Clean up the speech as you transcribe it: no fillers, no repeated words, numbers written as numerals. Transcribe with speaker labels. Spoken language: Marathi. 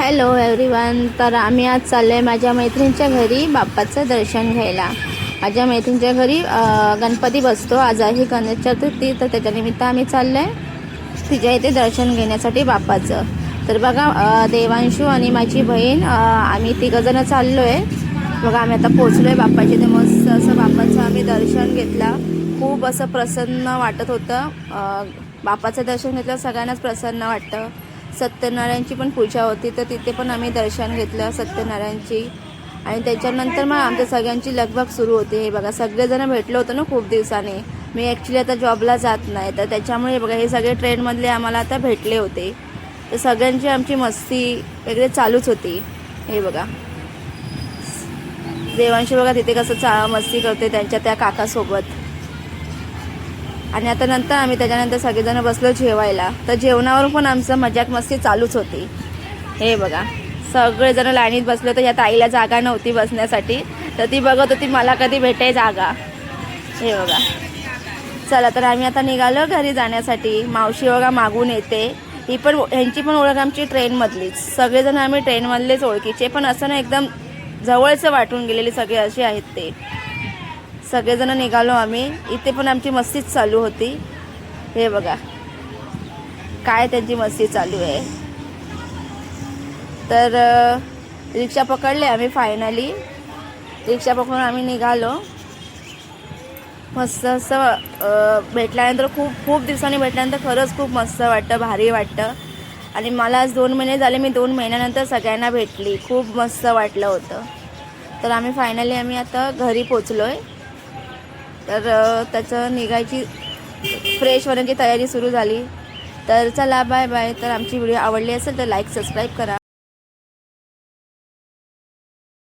Speaker 1: Hello everyone. तर आम्ही आज चाललो आहे माझ्या मैत्रिणीच्या घरी बाप्पाचं दर्शन घ्यायला. माझ्या मैत्रिणीच्या घरी गणपती बसतो. आज आहे गणेश चतुर्थी, तर त्याच्यानिमित्त आम्ही चाललो आहे तिच्या इथे दर्शन घेण्यासाठी बाप्पाचं. तर बघा देवांशू आणि माझी बहीण आम्ही तिघंजणं चाललो आहे. बघा आम्ही आता पोचलो आहे बाप्पाच्या इथे. मस्त असं बाप्पाचं आम्ही दर्शन घेतलं. खूप असं प्रसन्न वाटत होतं. बाप्पाचं दर्शन घेतलं सगळ्यांनाच प्रसन्न वाटतं. सत्यनारायणची पण पूजा होती, तर तिथे पण आम्ही दर्शन घेतलं सत्यनारायणची. आणि त्याच्यानंतर मग आमच्या सगळ्यांची लगबग सुरू होती. हे बघा सगळेजण भेटलो होतो ना खूप दिवसांनी. मी ॲक्च्युली आता जॉबला जात नाही, तर त्याच्यामुळे बघा हे सगळे ट्रेनमधले आम्हाला आता भेटले होते. तर सगळ्यांची आमची मस्ती वगैरे चालूच होती. हे बघा देवांशी बघा तिथे कसं मस्ती करते त्यांच्या त्या काकासोबत. आणि आता नंतर आम्ही त्याच्यानंतर सगळेजण बसलो जेवायला. तर जेवणावर पण आमचं मजाक मस्ती चालूच होती. हे बघा सगळेजण लाईनीत बसलो. तर या ताईला जागा नव्हती बसण्यासाठी, तर ती बघत होती मला कधी भेटे जागा. हे बघा चला, तर आम्ही आता निघालो घरी जाण्यासाठी. मावशी बघा मागून येते. ही पण ह्यांची पण ओळख आमची ट्रेनमधलीच. सगळेजण आम्ही ट्रेनमधलेच ओळखीचे, पण असं ना एकदम जवळचं वाटून गेलेले सगळे असे आहेत ते. सगळेजण निघालो आम्ही. इथे पण आमची मस्तीच चालू होती. हे बघा काय त्यांची मस्ती चालू आहे. तर रिक्षा पकडले आम्ही. फायनली रिक्षा पकडून आम्ही निघालो. मस्त असं भेटल्यानंतर खूप दिवसांनी भेटल्यानंतर खरंच खूप मस्त वाटतं, भारी वाटतं. आणि मला आज 2 महिने झाले, मी 2 महिन्यानंतर सगळ्यांना भेटली. खूप मस्त वाटलं होतं. तर आम्ही फायनली आता घरी पोचलो आहे. तर त्याचं निघायची फ्रेश होण्याची तयारी सुरू झाली. तर चला बाय बाय. तर आमची व्हिडिओ आवडली असेल तर लाईक सबस्क्राईब करा.